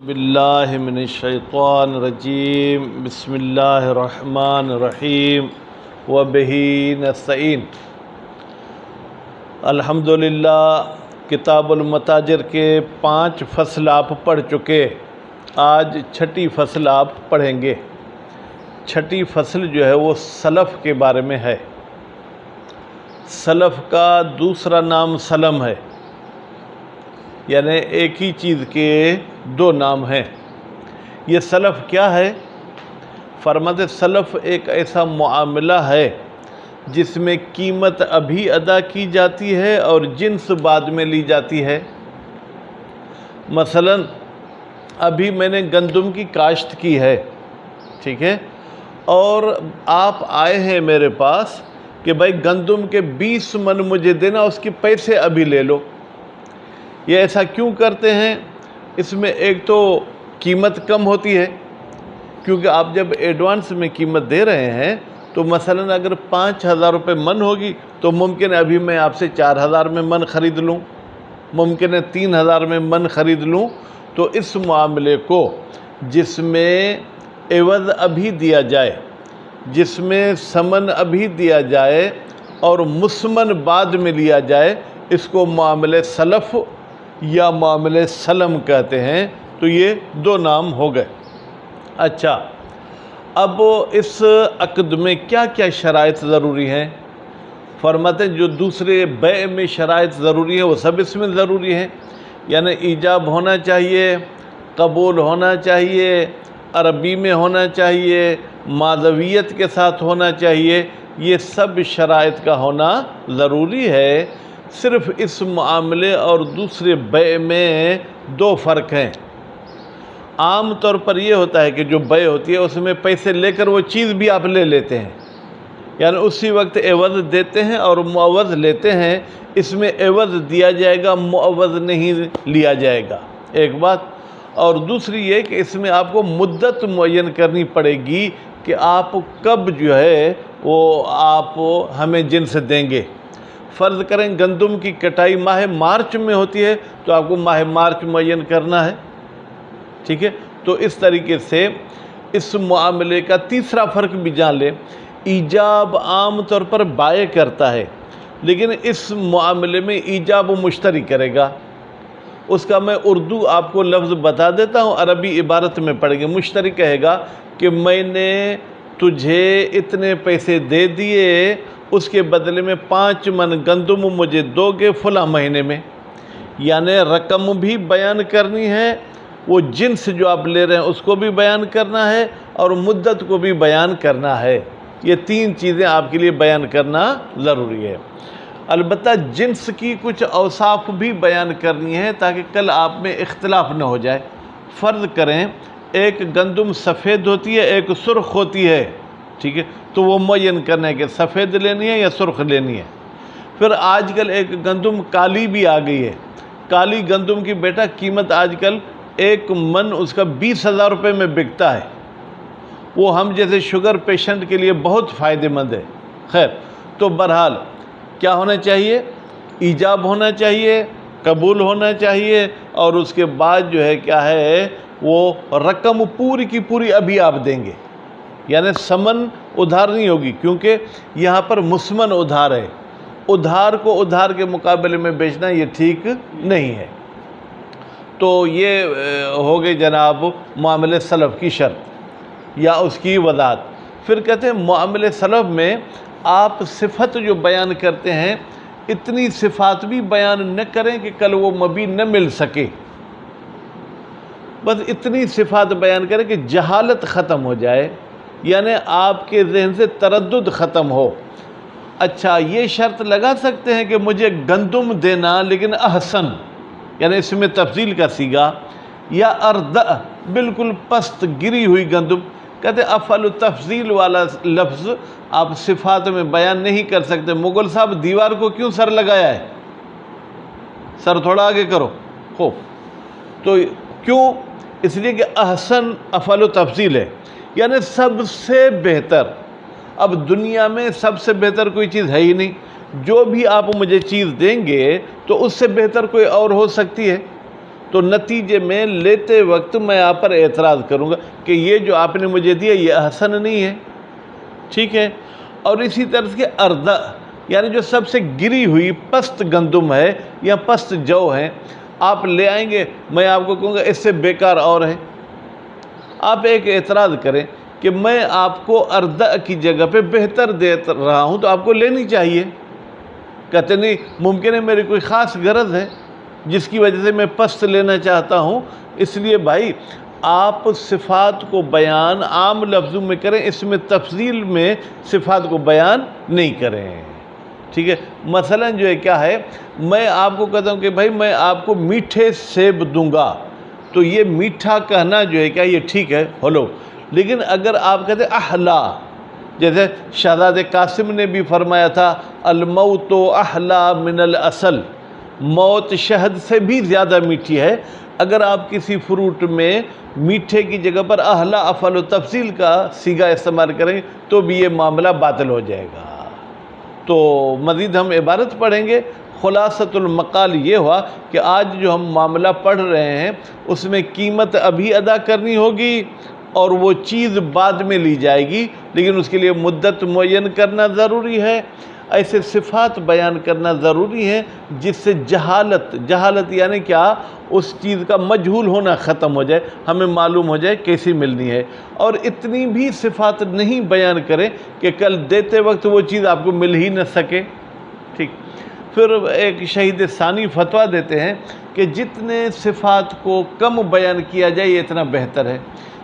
باللہ من الشیطان الرجیم بسم اللہ الرحمن الرحیم وبہ نستعین۔ الحمدللہ کتاب المتاجر کے 5 فصل آپ پڑھ چکے، آج 6ٹھی فصل آپ پڑھیں گے۔ 6ٹھی فصل جو ہے وہ سلف کے بارے میں ہے۔ سلف کا دوسرا نام سلم ہے، یعنی ایک ہی چیز کے 2 نام ہیں۔ یہ سلف کیا ہے؟ فرماتے سلف ایک ایسا معاملہ ہے جس میں قیمت ابھی ادا کی جاتی ہے اور جنس بعد میں لی جاتی ہے۔ مثلا ابھی میں نے گندم کی کاشت کی ہے، ٹھیک ہے، اور آپ آئے ہیں میرے پاس کہ بھائی گندم کے 20 من مجھے دینا، اس کے پیسے ابھی لے لو۔ یہ ایسا کیوں کرتے ہیں؟ اس میں ایک تو قیمت کم ہوتی ہے، کیونکہ آپ جب ایڈوانس میں قیمت دے رہے ہیں تو مثلا اگر 5,000 روپے من ہوگی تو ممکن ہے ابھی میں آپ سے 4,000 میں من خرید لوں، ممکن ہے 3,000 میں من خرید لوں۔ تو اس معاملے کو جس میں عوض ابھی دیا جائے، جس میں ثمن ابھی دیا جائے اور مسمن بعد میں لیا جائے، اس کو معاملے سلف یا معاملے سلم کہتے ہیں۔ تو یہ 2 نام ہو گئے۔ اچھا، اب اس عقد میں کیا کیا شرائط ضروری ہیں؟ فرماتے ہیں جو دوسرے بیع میں شرائط ضروری ہیں وہ سب اس میں ضروری ہیں، یعنی ایجاب ہونا چاہیے، قبول ہونا چاہیے، عربی میں ہونا چاہیے، مادویت کے ساتھ ہونا چاہیے، یہ سب شرائط کا ہونا ضروری ہے۔ صرف اس معاملے اور دوسرے بیع میں 2 فرق ہیں۔ عام طور پر یہ ہوتا ہے کہ جو بیع ہوتی ہے اس میں پیسے لے کر وہ چیز بھی آپ لے لیتے ہیں، یعنی اسی وقت عوض دیتے ہیں اور معوض لیتے ہیں۔ اس میں عوض دیا جائے گا، معوض نہیں لیا جائے گا، ایک بات۔ اور دوسری یہ کہ اس میں آپ کو مدت معین کرنی پڑے گی کہ آپ کب جو ہے وہ آپ ہمیں جنس دیں گے۔ فرض کریں گندم کی کٹائی ماہ مارچ میں ہوتی ہے تو آپ کو ماہ مارچ معین کرنا ہے، ٹھیک ہے۔ تو اس طریقے سے اس معاملے کا تیسرا فرق بھی جان لیں۔ ایجاب عام طور پر بائع کرتا ہے، لیکن اس معاملے میں ایجاب مشتری کرے گا۔ اس کا میں اردو آپ کو لفظ بتا دیتا ہوں، عربی عبارت میں پڑھیں گے۔ مشتری کہے گا کہ میں نے تجھے اتنے پیسے دے دیے، اس کے بدلے میں 5 من گندم مجھے دو گے فلاں مہینے میں، یعنی رقم بھی بیان کرنی ہے، وہ جنس جو آپ لے رہے ہیں اس کو بھی بیان کرنا ہے اور مدت کو بھی بیان کرنا ہے۔ یہ 3 چیزیں آپ کے لیے بیان کرنا ضروری ہے۔ البتہ جنس کی کچھ اوصاف بھی بیان کرنی ہے تاکہ کل آپ میں اختلاف نہ ہو جائے۔ فرض کریں ایک گندم سفید ہوتی ہے، ایک سرخ ہوتی ہے، ٹھیک ہے، تو وہ معین کرنا ہے کہ سفید لینی ہے یا سرخ لینی ہے۔ پھر آج کل ایک گندم کالی بھی آ گئی ہے۔ کالی گندم کی بیٹا قیمت آج کل 1 من اس کا 20,000 روپے میں بکتا ہے۔ وہ ہم جیسے شوگر پیشنٹ کے لیے بہت فائدہ مند ہے۔ خیر، تو بہرحال کیا ہونا چاہیے؟ ایجاب ہونا چاہیے، قبول ہونا چاہیے، اور اس کے بعد جو ہے کیا ہے وہ رقم پوری کی پوری ابھی آپ دیں گے، یعنی ثمن ادھار نہیں ہوگی، کیونکہ یہاں پر مسمن ادھار ہے۔ ادھار کو ادھار کے مقابلے میں بیچنا یہ ٹھیک نہیں ہے۔ تو یہ ہو گئی جناب معاملے سلف کی شرط یا اس کی وضاحت۔ پھر کہتے ہیں معاملے سلف میں آپ صفت جو بیان کرتے ہیں اتنی صفات بھی بیان نہ کریں کہ کل وہ مبی نہ مل سکے، بس اتنی صفات بیان کریں کہ جہالت ختم ہو جائے، یعنی آپ کے ذہن سے تردد ختم ہو۔ اچھا، یہ شرط لگا سکتے ہیں کہ مجھے گندم دینا لیکن احسن، یعنی اس میں تفضیل کا صیغہ، یا اردأ بالکل پست گری ہوئی گندم۔ کہتے ہیں افعل تفضیل والا لفظ آپ صفات میں بیان نہیں کر سکتے۔ مغل صاحب دیوار کو کیوں سر لگایا ہے؟ سر تھوڑا آگے کرو، خوب۔ تو کیوں؟ اس لیے کہ احسن افعل و تفضیل ہے، یعنی سب سے بہتر۔ اب دنیا میں سب سے بہتر کوئی چیز ہے ہی نہیں۔ جو بھی آپ مجھے چیز دیں گے تو اس سے بہتر کوئی اور ہو سکتی ہے؟ تو تو نتیجے میں لیتے وقت میں آپ پر اعتراض کروں گا کہ یہ جو آپ نے مجھے دیا یہ حسن نہیں ہے، ٹھیک ہے۔ اور اسی طرح سے اردہ، یعنی جو سب سے گری ہوئی پست گندم ہے یا پست جو ہے، آپ لے آئیں گے، میں آپ کو کہوں گا اس سے بیکار اور ہے۔ آپ ایک اعتراض کریں کہ میں آپ کو اردہ کی جگہ پہ بہتر دے رہا ہوں تو آپ کو لینی چاہیے۔ کہتے نہیں، ممکن ہے میری کوئی خاص غرض ہے جس کی وجہ سے میں پست لینا چاہتا ہوں، اس لیے بھائی آپ صفات کو بیان عام لفظوں میں کریں، اس میں تفصیل میں صفات کو بیان نہیں کریں، ٹھیک ہے۔ مثلا جو ہے کیا ہے، میں آپ کو کہتا ہوں کہ بھائی میں آپ کو میٹھے سیب دوں گا، تو یہ میٹھا کہنا جو ہے کیا یہ ٹھیک ہے، ہلو۔ لیکن اگر آپ کہتے احلا، جیسے شہزادے قاسم نے بھی فرمایا تھا الموت احلا من العسل، موت شہد سے بھی زیادہ میٹھی ہے، اگر آپ کسی فروٹ میں میٹھے کی جگہ پر احلا افعل و تفصیل کا صیغہ استعمال کریں تو بھی یہ معاملہ باطل ہو جائے گا۔ تو مزید ہم عبارت پڑھیں گے، خلاصۃ المقال یہ ہوا کہ آج جو ہم معاملہ پڑھ رہے ہیں اس میں قیمت ابھی ادا کرنی ہوگی اور وہ چیز بعد میں لی جائے گی، لیکن اس کے لیے مدت معین کرنا ضروری ہے۔ ایسے صفات بیان کرنا ضروری ہے جس سے جہالت یعنی کیا، اس چیز کا مجہول ہونا ختم ہو جائے، ہمیں معلوم ہو جائے کیسی ملنی ہے۔ اور اتنی بھی صفات نہیں بیان کریں کہ کل دیتے وقت وہ چیز آپ کو مل ہی نہ سکے، ٹھیک۔ پھر ایک شہید ثانی فتویٰ دیتے ہیں کہ جتنے صفات کو کم بیان کیا جائے یہ اتنا بہتر ہے،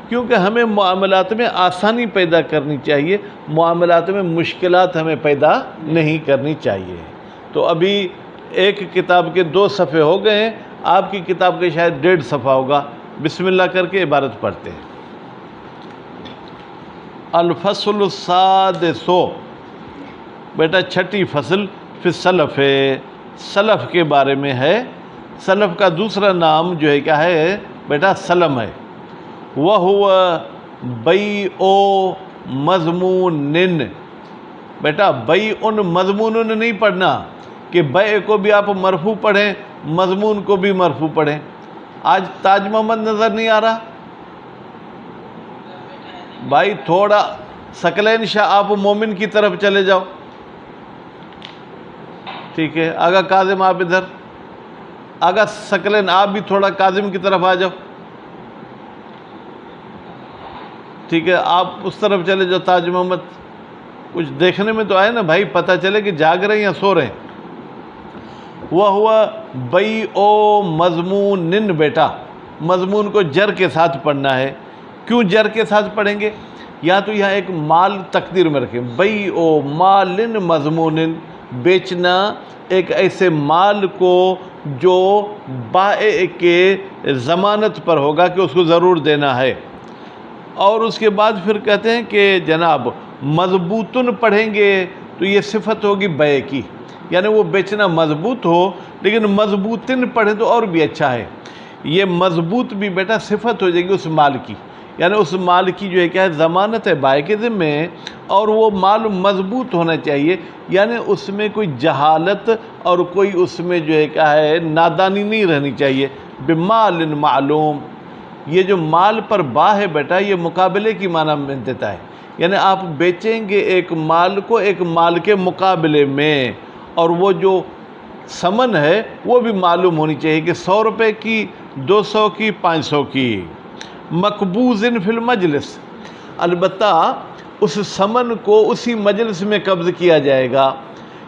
کیونکہ ہمیں معاملات میں آسانی پیدا کرنی چاہیے، معاملات میں مشکلات ہمیں پیدا نہیں کرنی چاہیے۔ تو ابھی ایک کتاب کے 2 صفحے ہو گئے ہیں، آپ کی کتاب کے شاید 1.5 صفحہ ہوگا۔ بسم اللہ کر کے عبارت پڑھتے ہیں۔ الفصل السادس، بیٹا 6ٹھی فصل فی السلف، سلف کے بارے میں ہے۔ سلف کا دوسرا نام جو ہے کیا ہے بیٹا، سلم ہے۔ وَهُوَ بَيْعُ مَضْمُونٍ، بیٹا بیع مضمون نہیں پڑھنا کہ بیع کو بھی آپ مرفوع پڑھیں مضمون کو بھی مرفوع پڑھیں۔ آج تاج محمد نظر نہیں آ رہا بھائی، تھوڑا ثقلین شاہ آپ مومن کی طرف چلے جاؤ، ٹھیک ہے۔ آگا کاظم آپ ادھر، آگا ثقلین آپ بھی تھوڑا کاظم کی طرف آ جاؤ، ٹھیک ہے۔ آپ اس طرف چلے جاؤ، تاج محمد کچھ دیکھنے میں تو آئے نا بھائی، پتہ چلے کہ جاگ رہے ہیں یا سو رہے ہیں۔ وَهُوَ بَيْعُ مَضْمُونٍ، بیٹا مضمون کو جر کے ساتھ پڑھنا ہے۔ کیوں جر کے ساتھ پڑھیں گے؟ یا تو یہاں ایک مال تقدیر میں رکھیں، بَيْعُ مَالٍ مَضْمُونٍ، بیچنا ایک ایسے مال کو جو بائع کے ضمانت پر ہوگا کہ اس کو ضرور دینا ہے۔ اور اس کے بعد پھر کہتے ہیں کہ جناب مضبوطن پڑھیں گے تو یہ صفت ہوگی بیع کی، یعنی وہ بیچنا مضبوط ہو، لیکن مضبوطن پڑھیں تو اور بھی اچھا ہے۔ یہ مضبوط بھی بیٹا صفت ہو جائے گی اس مال کی، یعنی اس مال کی جو ہے کیا ہے ضمانت ہے بائع کے ذمے، اور وہ مال مضبوط ہونا چاہیے، یعنی اس میں کوئی جہالت اور کوئی اس میں جو ہے کیا ہے نادانی نہیں رہنی چاہیے۔ بمال معلوم، یہ جو مال پر با ہے بیٹا یہ مقابلے کی معنی میں دیتا ہے، یعنی آپ بیچیں گے ایک مال کو ایک مال کے مقابلے میں، اور وہ جو ثمن ہے وہ بھی معلوم ہونی چاہیے کہ 100 روپے کی، 200 کی، 500 کی۔ مقبوض فی المجلس، البتہ اس ثمن کو اسی مجلس میں قبض کیا جائے گا،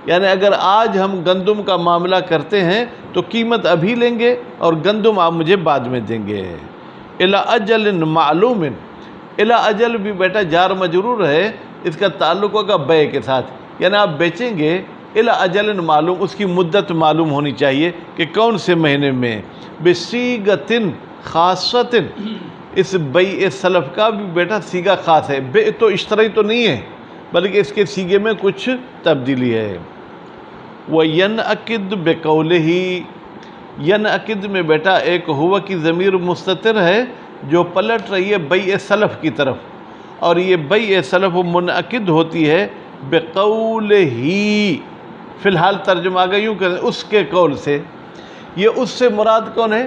یعنی اگر آج ہم گندم کا معاملہ کرتے ہیں تو قیمت ابھی لیں گے اور گندم آپ مجھے بعد میں دیں گے۔ الی اجل معلوم، الی اجل بھی بیٹا جار مجرور ہے، اس کا تعلق ہوگا بیع کے ساتھ، یعنی آپ بیچیں گے الی اجل معلوم، اس کی مدت معلوم ہونی چاہیے کہ کون سے مہینے میں۔ بصیغۃ خاصۃ، اس بیع سلف کا بھی بیٹا صیغہ خاص ہے، بیع تو اشترائی تو نہیں ہے بلکہ اس کے صیغے میں کچھ تبدیلی ہے۔ وَيَنْعَقِدْ بِقَوْلِهِ، ینعقد میں بیٹا ایک ہوا کی ضمیر مستتر ہے جو پلٹ رہی ہے بیع سلف کی طرف، اور یہ بیع سلف منعقد ہوتی ہے بقولہ، فی الحال ترجمہ آگا یوں کریں اس کے قول سے۔ یہ اس سے مراد کون ہے؟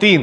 3।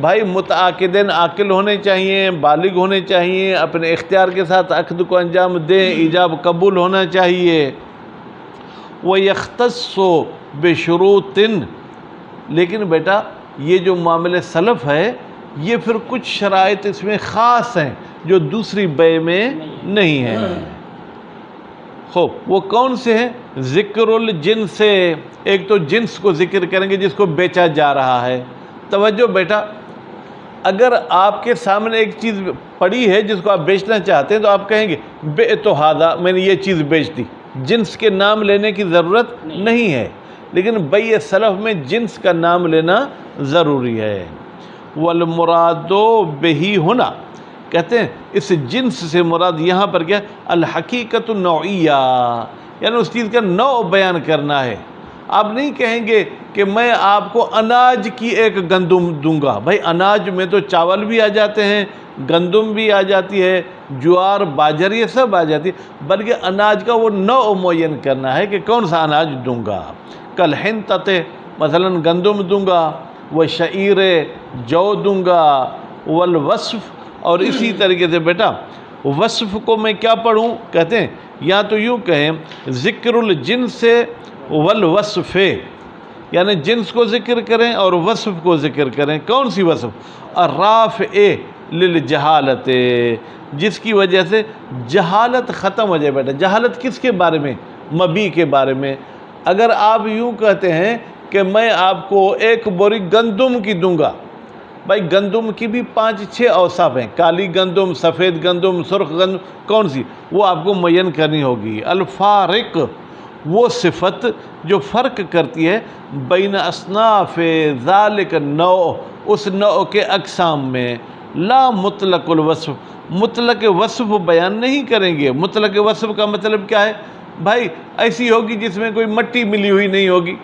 بھائی متعاقدین عاقل ہونے چاہیے، بالغ ہونے چاہیے، اپنے اختیار کے ساتھ عقد کو انجام دیں، ایجاب قبول ہونا چاہیے۔ وَيَخْتَصُّ بِشُرُوطٍ، لیکن بیٹا یہ جو معاملہ سلف ہے یہ پھر کچھ شرائط اس میں خاص ہیں جو دوسری بیع میں نہیں ہیں۔ خوب، وہ کون سے ہیں؟ ذکر الجنس، ایک تو جنس کو ذکر کریں گے جس کو بیچا جا رہا ہے۔ توجہ بیٹا، اگر آپ کے سامنے ایک چیز پڑی ہے جس کو آپ بیچنا چاہتے ہیں تو آپ کہیں گے بعت ھذا، میں نے یہ چیز بیچ دی، جنس کے نام لینے کی ضرورت نہیں ہے، لیکن بیع سلف میں جنس کا نام لینا ضروری ہے۔ والمراد بہ ہونا، کہتے ہیں اس جنس سے مراد یہاں پر کیا؟ الحقیقت النوعیہ، یعنی اس چیز کا نوع بیان کرنا ہے۔ آپ نہیں کہیں گے کہ میں آپ کو اناج کی ایک گندم دوں گا۔ بھائی اناج میں تو چاول بھی آ جاتے ہیں، گندم بھی آ جاتی ہے، جوار، باجر، یہ سب آ جاتی ہے، بلکہ اناج کا وہ نوع معین کرنا ہے کہ کون سا اناج دوں گا۔ کالحنطۃ، مثلا گندم دوں گا، وشعیر، جو دوں گا، والوصف، اور اسی طریقے سے بیٹا وصف کو میں کیا پڑھوں؟ کہتے ہیں یا تو یوں کہیں ذکر الجنس والوصف، یعنی جنس کو ذکر کریں اور وصف کو ذکر کریں۔ کون سی وصف؟ الرافع للجہالت، جس کی وجہ سے جہالت ختم ہو جائے۔ بیٹا جہالت کس کے بارے میں؟ مبیع کے بارے میں۔ اگر آپ یوں کہتے ہیں کہ میں آپ کو ایک بوری گندم کی دوں گا، بھائی گندم کی بھی 5-6 اوصاف ہیں، کالی گندم، سفید گندم، سرخ گندم، کون سی؟ وہ آپ کو معین کرنی ہوگی۔ الفارق، وہ صفت جو فرق کرتی ہے بین اصناف ذالک النوع، اس نوع کے اقسام میں۔ لا مطلق الوصف، مطلق وصف بیان نہیں کریں گے۔ مطلق وصف کا مطلب کیا ہے؟ بھائی ایسی ہوگی جس میں کوئی مٹی ملی ہوئی نہیں ہوگی،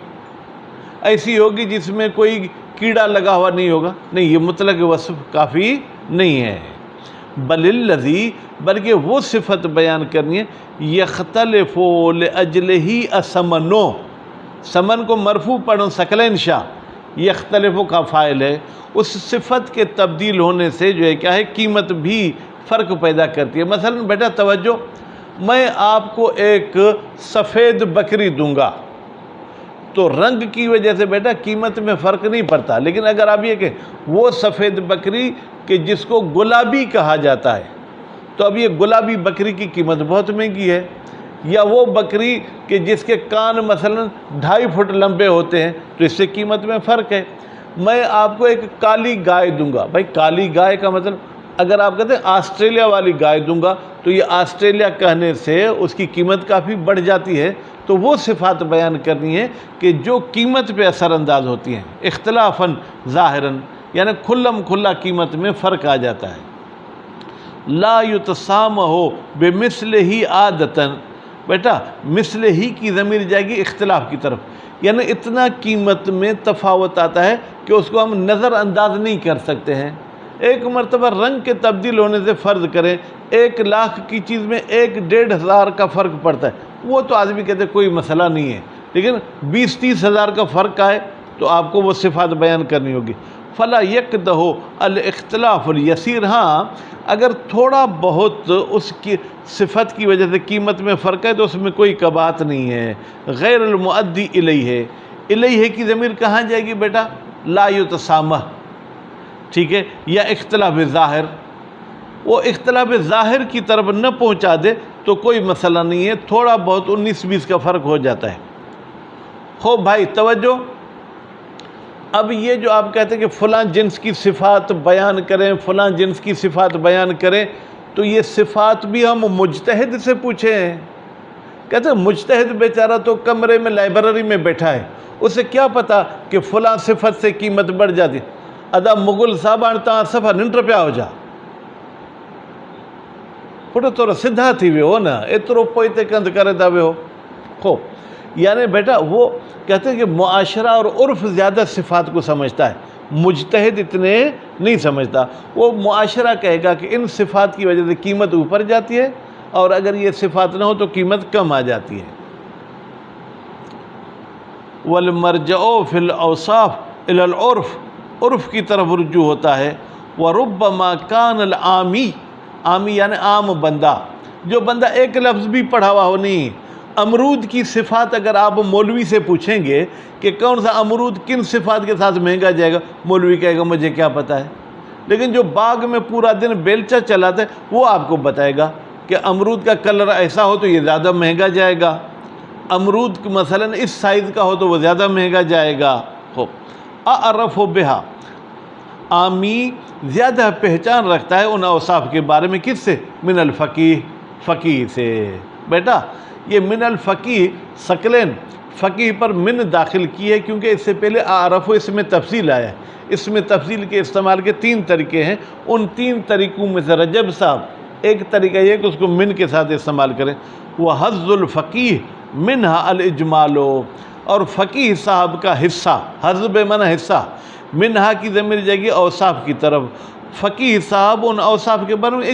ایسی ہوگی جس میں کوئی کیڑا لگا ہوا نہیں ہوگا، نہیں، یہ مطلق وصف کافی نہیں ہے۔ بل الذی، بلکہ وہ صفت بیان کرنی ہے، یختلف لاجلہ الثمن، ثمن کو مرفوع پڑھو ثقلین شاہ، یختلف کا فاعل ہے، اس صفت کے تبدیل ہونے سے جو ہے کیا ہے، قیمت بھی فرق پیدا کرتی ہے۔ مثلا بیٹا توجہ، میں آپ کو ایک سفید بکری دوں گا تو رنگ کی وجہ سے بیٹا قیمت میں فرق نہیں پڑتا، لیکن اگر آپ یہ کہ وہ سفید بکری کہ جس کو گلابی کہا جاتا ہے، تو اب یہ گلابی بکری کی قیمت بہت مہنگی ہے، یا وہ بکری کہ جس کے کان مثلا 2.5 فٹ لمبے ہوتے ہیں تو اس سے قیمت میں فرق ہے۔ میں آپ کو ایک کالی گائے دوں گا، بھائی کالی گائے کا مطلب اگر آپ کہتے ہیں آسٹریلیا والی گائے دوں گا تو یہ آسٹریلیا کہنے سے اس کی قیمت کافی بڑھ جاتی ہے۔ تو وہ صفات بیان کرنی ہے کہ جو قیمت پہ اثر انداز ہوتی ہیں، اختلافاً ظاہراً، یعنی کھلم کھلا قیمت میں فرق آ جاتا ہے۔ لا یتسامح بمثلہ عادتاً، بیٹا مثل ہی کی ضمیر جائے گی اختلاف کی طرف، یعنی اتنا قیمت میں تفاوت آتا ہے کہ اس کو ہم نظر انداز نہیں کر سکتے ہیں۔ ایک مرتبہ رنگ کے تبدیل ہونے سے فرض کریں 1 لاکھ کی چیز میں 1-1.5 ہزار کا فرق پڑتا ہے، وہ تو آدمی کہتے کوئی مسئلہ نہیں ہے، لیکن 20-30 ہزار کا فرق آئے تو آپ کو وہ صفات بیان کرنی ہوگی۔ فلا یکدہ الاختلاف الیسیر، ہاں اگر تھوڑا بہت اس کی صفت کی وجہ سے قیمت میں فرق ہے تو اس میں کوئی قباحت نہیں ہے۔ غیر المؤدی الیہ، الیہ کی ضمیر کہاں جائے گی بیٹا؟ لا یتسامح، ٹھیک ہے، یا اختلاف ظاہر، وہ اختلاف ظاہر کی طرف نہ پہنچا دے تو کوئی مسئلہ نہیں ہے، تھوڑا بہت 19-20 کا فرق ہو جاتا ہے۔ ہو بھائی توجہ، اب یہ جو آپ کہتے ہیں کہ فلاں جنس کی صفات بیان کریں، فلاں جنس کی صفات بیان کریں، تو یہ صفات بھی ہم مجتہد سے پوچھے ہیں۔ کہتے ہیں مجتہد بیچارہ تو کمرے میں لائبریری میں بیٹھا ہے، اسے کیا پتا کہ فلاں صفت سے قیمت بڑھ جاتی، ادا مغل صاحب آنتا صفحہ ننٹ پیا ہو جا پھٹو تو سدھا تھی وے ہو نا، اترو پوئتے کند کرے دا وے ہو خو، یعنی بیٹا وہ کہتے ہیں کہ معاشرہ اور عرف زیادہ صفات کو سمجھتا ہے، مجتہد اتنے نہیں سمجھتا۔ وہ معاشرہ کہے گا کہ ان صفات کی وجہ سے قیمت اوپر جاتی ہے، اور اگر یہ صفات نہ ہو تو قیمت کم آ جاتی ہے۔ والمرجع فی الاوصاف الی العرف، عرف کی طرف رجوع ہوتا ہے۔ وَرُبَّمَا كَانَ الْعَامِي، عامی یعنی عام بندہ، جو بندہ ایک لفظ بھی پڑھا ہوا ہو نہیں۔ امرود کی صفات اگر آپ مولوی سے پوچھیں گے کہ کون سا امرود کن صفات کے ساتھ مہنگا جائے گا، مولوی کہے گا مجھے کیا پتہ ہے۔ لیکن جو باغ میں پورا دن بیلچہ چلاتا ہے وہ آپ کو بتائے گا کہ امرود کا کلر ایسا ہو تو یہ زیادہ مہنگا جائے گا، امرود مثلا اس سائز کا ہو تو وہ زیادہ مہنگا جائے گا۔ اعرف بہا، عامی زیادہ پہچان رکھتا ہے ان اوصاف کے بارے میں، کس سے؟ من الفقیہ، فقیہ سے۔ بیٹا یہ من الفقیہ ثقلین، فقیہ پر من داخل کی ہے کیونکہ اس سے پہلے اعرف اس میں تفصیل آیا ہے۔ اس میں تفصیل کے استعمال کے 3 طریقے ہیں، ان 3 طریقوں میں سے رجب صاحب ایک طریقہ یہ کہ اس کو من کے ساتھ استعمال کریں۔ وہ حظ الفقیہ منہا الاجمال، اور فقیہ صاحب کا حصہ، حظ بمعنی حصہ، منہا کی ضمیر جائے گی اوصاف کی طرف۔ فقیہ صاحب ان اوصاف کے بارے میں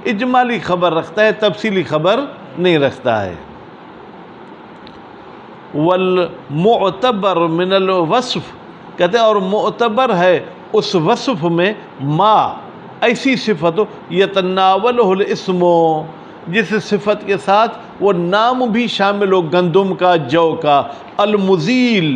اجمالی خبر رکھتا ہے، تفصیلی خبر نہیں رکھتا ہے۔ والمعتبر من الوصف، کہتے ہیں اور معتبر ہے اس وصف میں ما، ایسی صفت یتناولہ الاسم، جس صفت کے ساتھ وہ نام بھی شامل ہو، گندم کا، جو کا۔ المزیل،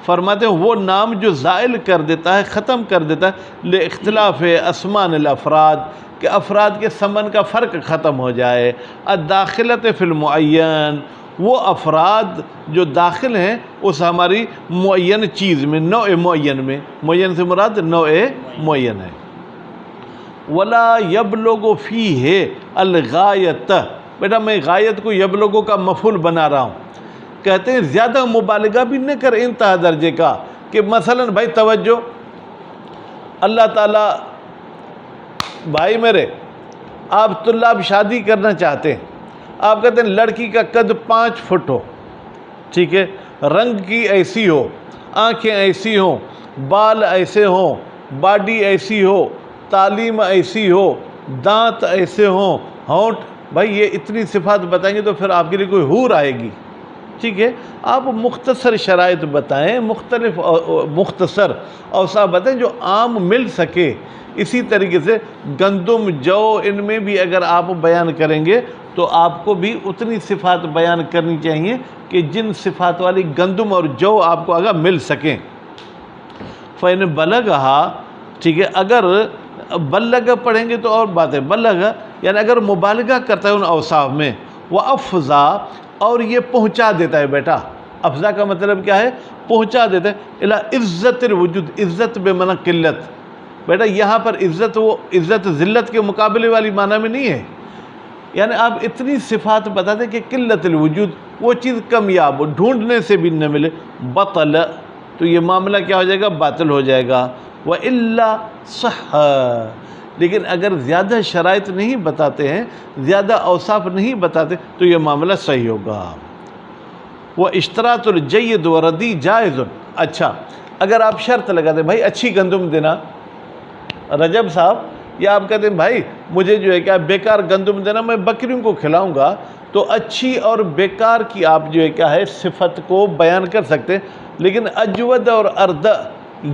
فرماتے ہیں وہ نام جو زائل کر دیتا ہے، ختم کر دیتا ہے، لاختلاف اسمان الافراد، کہ افراد کے ثمن کا فرق ختم ہو جائے۔ الداخلۃ فی المعین، وہ افراد جو داخل ہیں اس ہماری معین چیز میں، نوع معین میں، معین سے مراد نوع معین ہے۔ ولا یبلغ فیہ الغایۃ، بیٹا میں غایت کو یبلغ کا مفعول بنا رہا ہوں، کہتے ہیں زیادہ مبالغہ بھی نہ کر انتہا درجے کا، کہ مثلا بھائی توجہ، اللہ تعالیٰ، بھائی میرے آپ طلاب شادی کرنا چاہتے ہیں، آپ کہتے ہیں لڑکی کا قد 5 فٹ ہو، ٹھیک ہے، رنگ کی ایسی ہو، آنکھیں ایسی ہوں، بال ایسے ہوں، باڈی ایسی ہو، تعلیم ایسی ہو، دانت ایسے ہوں، ہونٹ، بھائی یہ اتنی صفات بتائیں گے تو پھر آپ کے لیے کوئی حور آئے گی، ٹھیک ہے۔ آپ مختصر شرائط بتائیں، مختصر اوصاف بتائیں جو عام مل سکے۔ اسی طریقے سے گندم، جو، ان میں بھی اگر آپ بیان کریں گے تو آپ کو بھی اتنی صفات بیان کرنی چاہیے کہ جن صفات والی گندم اور جو آپ کو اگر مل سکیں۔ فَإِنْ بَلَغَهَا، ٹھیک ہے، اگر بلغ پڑھیں گے تو اور بات ہے، بلغ یعنی اگر مبالغہ کرتا ہے ان اوصاف میں، وَأَفْضَى، اور یہ پہنچا دیتا ہے، بیٹا افضا کا مطلب کیا ہے؟ پہنچا دیتا ہے، اِلَىٰ عزت الوجود، عزت بمعنی قلت، بیٹا یہاں پر عزت وہ عزت ذلت کے مقابلے والی معنی میں نہیں ہے، یعنی آپ اتنی صفات بتا دیں کہ قلت الوجود، وہ چیز کمیاب ہو، ڈھونڈنے سے بھی نہ ملے، بطل، تو یہ معاملہ کیا ہو جائے گا؟ باطل ہو جائے گا۔ وَإِلَّا صَحَّ، لیکن اگر زیادہ شرائط نہیں بتاتے ہیں، زیادہ اوصاف نہیں بتاتے تو یہ معاملہ صحیح ہوگا۔ وَإِشْتِرَاطُ الْجَيِّدِ وَرَدِی جائز، اچھا اگر آپ شرط لگاتے ہیں بھائی اچھی گندم دینا، رجب صاحب، یا آپ کہتے ہیں بھائی مجھے جو ہے کیا بیکار گندم دینا، میں بکریوں کو کھلاؤں گا، تو اچھی اور بیکار کی آپ جو ہے کیا ہے صفت کو بیان کر سکتے ہیں، لیکن اجود اور ارد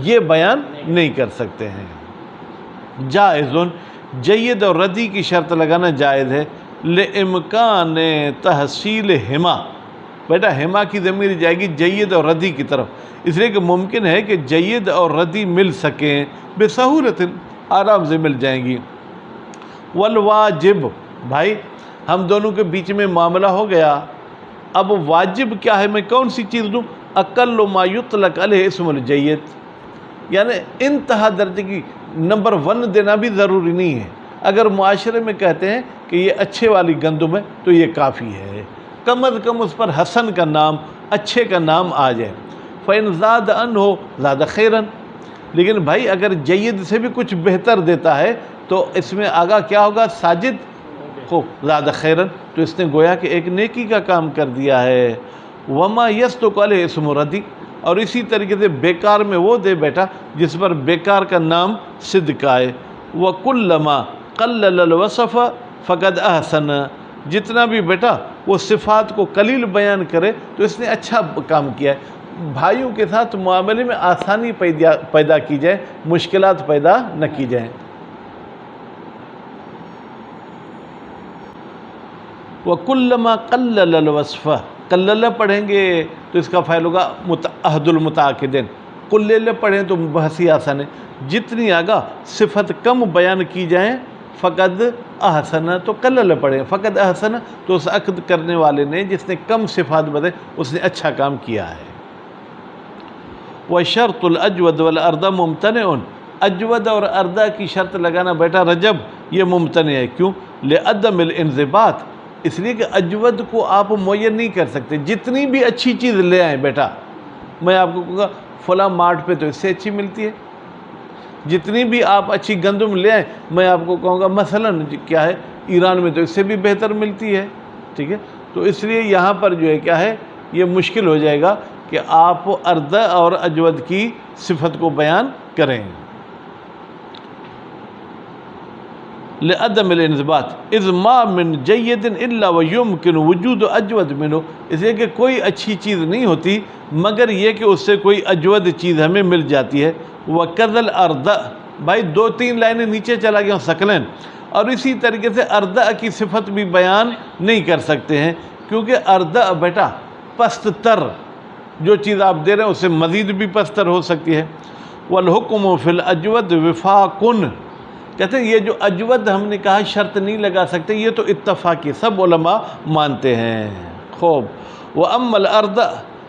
یہ بیان نہیں کر سکتے ہیں۔ جائز، جید اور ردی کی شرط لگانا جائز ہے، لِإِمْكَانِ تَحْصِيلِهِمَا، بیٹا ہما کی ضمیر جائے گی جید اور ردی کی طرف، اس لیے کہ ممکن ہے کہ جید اور ردی مل سکیں، بسہولت، آرام سے مل جائیں گی۔ والواجب، بھائی ہم دونوں کے بیچ میں معاملہ ہو گیا، اب واجب کیا ہے، میں کون سی چیز دوں؟ اقل ما یطلق علیہ اسم الجید، یعنی انتہا درجے کی نمبر 1 دینا بھی ضروری نہیں ہے، اگر معاشرے میں کہتے ہیں کہ یہ اچھے والی گندم ہے تو یہ کافی ہے، کم از کم اس پر حسن کا نام، اچھے کا نام آ جائے۔ فَإِنْ زَادَ عَنْهُ زَادَ خَيْرًا، لیکن بھائی اگر جید سے بھی کچھ بہتر دیتا ہے تو اس میں آگاہ کیا ہوگا؟ ساجد، خوب زیادہ خیرن، تو اس نے گویا کہ ایک نیکی کا کام کر دیا ہے۔ وما یصدق علیہ اسم ردی، اور اسی طریقے سے بیکار میں وہ دے بیٹا جس پر بیکار کا نام صدق آئے۔ وکلما قلل الوصف فقد احسن، جتنا بھی بیٹا وہ صفات کو قلیل بیان کرے تو اس نے اچھا کام کیا ہے۔ بھائیوں کے ساتھ معاملے میں آسانی پیدا کی جائے، مشکلات پیدا نہ کی جائیں۔ وَكُلَّمَا قَلَّلَ الْوَصْفَ، قلل پڑھیں گے تو اس کا فعل ہوگا عہد المتعاقدین، قلل پڑھیں تو بحثی آسان ہے، جتنی آگا صفت کم بیان کی جائیں فقد احسن، تو قلل پڑھیں، فقد احسن تو اس عقد کرنے والے نے جس نے کم صفات بتائے اس نے اچھا کام کیا ہے۔ وَشَرْطُ الْأَجْوَدِ وَالْأَرْضَ مُمْتَنِعٌ، اجود اور اردہ کی شرط لگانا بیٹا رجب یہ ممتنع ہے، کیوں؟ لِعَدَمِ الْإِنضِبَاط، اس لیے کہ اجود کو آپ معین نہیں کر سکتے، جتنی بھی اچھی چیز لے آئیں بیٹا، میں آپ کو کہوں گا فلاں مارٹ پہ تو اس سے اچھی ملتی ہے، جتنی بھی آپ اچھی گندم لے آئیں میں آپ کو کہوں گا مثلاً کیا ہے ایران میں تو اس سے بھی بہتر ملتی ہے، ٹھیک ہے؟ تو اس لیے یہاں پر جو ہے کیا ہے یہ مشکل ہو جائے گا کہ آپ اردہ اور اجود کی صفت کو بیان کریں۔ لعدم الانضباط اذ ما من جید الا ويمكن وجود اجود منه، اس لیے کہ کوئی اچھی چیز نہیں ہوتی مگر یہ کہ اس سے کوئی اجود چیز ہمیں مل جاتی ہے۔ وَكَذَا الْأَرْضَ، بھائی 2-3 لائنیں نیچے چلا گیا ہوں سکلین، اور اسی طریقے سے اردہ کی صفت بھی بیان نہیں کر سکتے ہیں کیونکہ اردہ بیٹا پست تر، جو چیز آپ دے رہے ہیں اس سے مزید بھی پست تر ہو سکتی ہے۔ وَالْحُكْمُ فِي الْأَجْوَدِ وِفَاقٌ، کہتے ہیں یہ جو اجود ہم نے کہا شرط نہیں لگا سکتے، یہ تو اتفاقی سب علماء مانتے ہیں۔ خوب، وَأَمَّا الْأَرْضَ،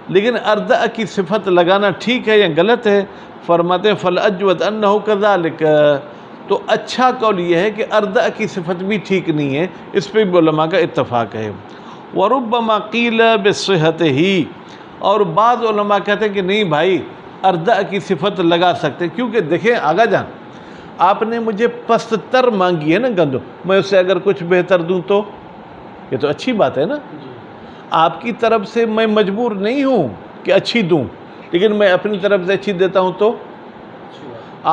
لیکن اردہ کی صفت لگانا ٹھیک ہے یا غلط ہے؟ فرماتے ہیں فَالْأَجْوَدْ أَنَّهُ كَذَلِكَ، تو اچھا قول یہ ہے کہ اردہ کی صفت بھی ٹھیک نہیں ہے، اس پہ بھی علماء کا اتفاق ہے۔ وَرُبَّمَا قِيلَ بِصِحَتِهِ، اور بعض علماء کہتے ہیں کہ نہیں بھائی اردہ کی صفت لگا سکتے، کیونکہ دیکھیں آگا جان آپ نے مجھے پست تر مانگی ہے نا گندم، میں اس سے اگر کچھ بہتر دوں تو یہ تو اچھی بات ہے نا، آپ کی طرف سے میں مجبور نہیں ہوں کہ اچھی دوں، لیکن میں اپنی طرف سے اچھی دیتا ہوں تو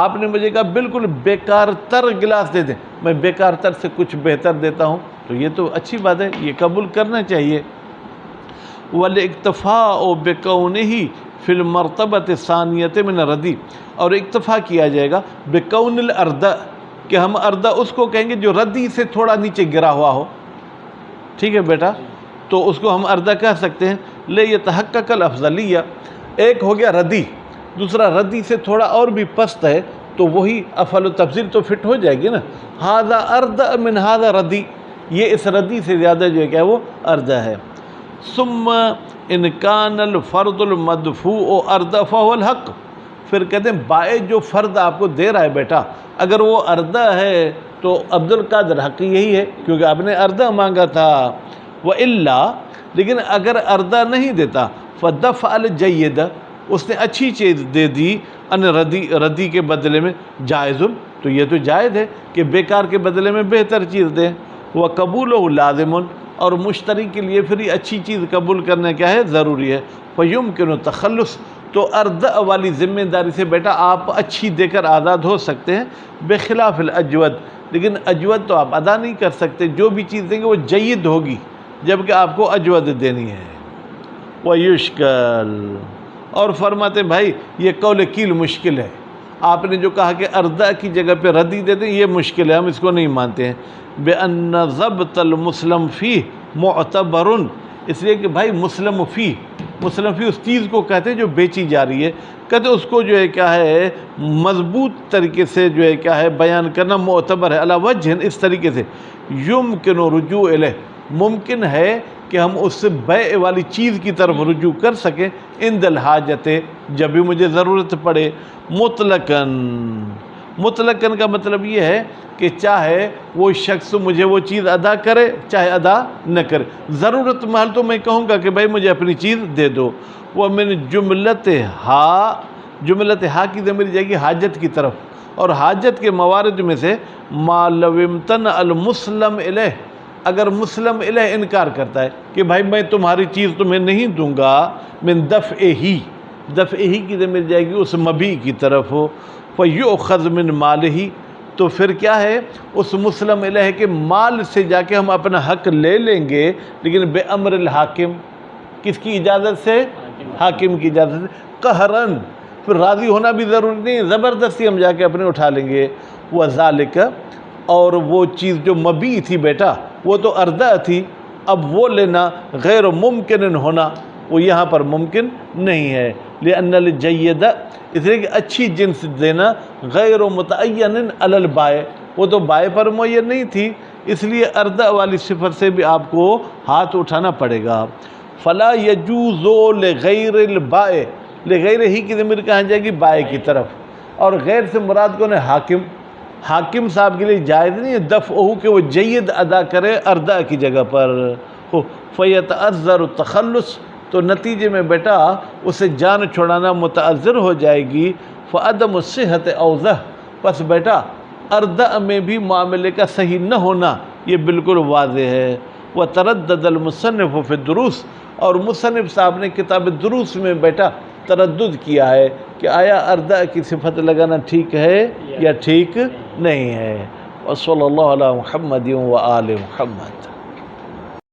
آپ نے مجھے کہا بالکل بیکار تر گلاس دے دیں، میں بیکار تر سے کچھ بہتر دیتا ہوں تو یہ تو اچھی بات ہے، یہ قبول کرنا چاہیے۔ وَالْإِكْتِفَاءُ بِكَوْنِهِ فِي الْمَرْتَبَةِ الثَّانِيَةِ مِنَ الرَّدِي، اور اکتفا کیا جائے گا بِكَوْنِ الْأَرْضَ، کہ ہم اردہ اس کو کہیں گے جو ردی سے تھوڑا نیچے گرا ہوا ہو، ٹھیک ہے بیٹا، تو اس کو ہم اردہ کہہ سکتے ہیں۔ لِيَتَحَقَّقَ الْأَفْضَلِيَّةِ، ایک ہو گیا ردی، دوسرا ردی سے تھوڑا اور بھی پست ہے تو وہی افعل و تفضیل تو فٹ ہو جائے گی نا، هذا أرضى من هذا ردی، یہ اس ردی سے زیادہ جو ہے کیا وہ اردہ ہے۔ ثم ان کان الفرد المدفوع اردہ فهو الحق، پھر کہتے ہیں بائع جو فرد آپ کو دے رہا ہے بیٹا اگر وہ اردہ ہے تو عبد القادر حق یہی ہے کیونکہ آپ نے اردہ مانگا تھا۔ وَإِلَّا، لیکن اگر اردہ نہیں دیتا فَدَفْعَ الْجَيِّدَ، اس نے اچھی چیز دے دی ان ردی کے بدلے میں، جائز، تو یہ تو جائز ہے کہ بیکار کے بدلے میں بہتر چیز دے۔ وَقَبُولُهُ لَازِمٌ، اور مشتری کے لیے پھر یہ اچھی چیز قبول کرنا کیا ہے ضروری ہے۔ فَيُمْكِنُ التَّخَلُّص، تو اردہ والی ذمہ داری سے بیٹا آپ اچھی دے کر آزاد ہو سکتے ہیں، بخلاف الاجود، لیکن اجود تو آپ ادا نہیں کر سکتے، جو بھی چیز دیں گے وہ جید ہوگی جبکہ آپ کو اجود دینی ہے۔ وَيُشْكَلْ، اور فرماتے ہیں بھائی یہ قول کیل مشکل ہے، آپ نے جو کہا کہ اردہ کی جگہ پہ ردی دے دیں یہ مشکل ہے، ہم اس کو نہیں مانتے ہیں۔ بِأَنَّ ضَبْطَ الْمُسْلَمْ فِيهِ مُعْتَبَرٌ، اس لیے کہ بھائی مسلم فی اس چیز کو کہتے ہیں جو بیچی جا رہی ہے، کہتے اس کو جو ہے کیا ہے مضبوط طریقے سے جو ہے کیا ہے بیان کرنا معتبر ہے، علی وجہ، اس طریقے سے یمکن رجوع الیہ، ممکن ہے کہ ہم اس سے بیع والی چیز کی طرف رجوع کر سکیں، عند الحاجت، جب بھی مجھے ضرورت پڑے۔ مطلقاً کا مطلب یہ ہے کہ چاہے وہ شخص مجھے وہ چیز ادا کرے چاہے ادا نہ کرے، ضرورت محل تو میں کہوں گا کہ بھائی مجھے اپنی چیز دے دو۔ وَمِن جملت ہا کی ضمیر جائے گی حاجت کی طرف، اور حاجت کے موارد میں سے ما لو امتنع المسلم الیہ، اگر مسلم الیہ انکار کرتا ہے کہ بھائی میں تمہاری چیز تمہیں نہیں دوں گا، من دفعہ کی ضمیر جائے گی اس مبیع کی طرف، فَيُؤْخَذْ مِن مَالِهِ، تو پھر کیا ہے اس مسلم الیہ کے مال سے جا کے ہم اپنا حق لے لیں گے، لیکن بے امر الحاکم، کس کی اجازت سے؟ حاکم کی اجازت سے، قہرن، پھر راضی ہونا بھی ضروری نہیں، زبردستی ہم جا کے اپنے اٹھا لیں گے۔ وذالک، اور وہ چیز جو مبی تھی بیٹا وہ تو اردع تھی، اب وہ لینا غیر ممکن ہونا، وہ یہاں پر ممکن نہیں ہے، لأن الجید، اس لیے کہ اچھی جنس دینا غیر متعین علی البائع، وہ تو بائع پر معین نہیں تھی، اس لیے اردع والی صفت سے بھی آپ کو ہاتھ اٹھانا پڑے گا۔ فلا یجوز لغیر البائع، لغیر ہی کی ضمیر کہاں جائے گی؟ بائع کی طرف، اور غیر سے مراد کون ہے؟ حاکم۔ حاکم صاحب کے لیے جائز نہیں ہے دفعہ کہ وہ جید ادا کرے اردع کی جگہ پر، فیتعذر التخلص، تو نتیجے میں بیٹا اسے جان چھڑانا متعذر ہو جائے گی، فعدم الصحت اوضح، پس بیٹا اردع میں بھی معاملے کا صحیح نہ ہونا یہ بالکل واضح ہے۔ وتردد المصنف فی الدروس، اور مصنف صاحب نے کتاب دروس میں بیٹا تردد کیا ہے کہ آیا اردع کی صفت لگانا ٹھیک ہے یا ٹھیک نہیں ہے۔ وصلی اللہ علی محمد و آل محمد۔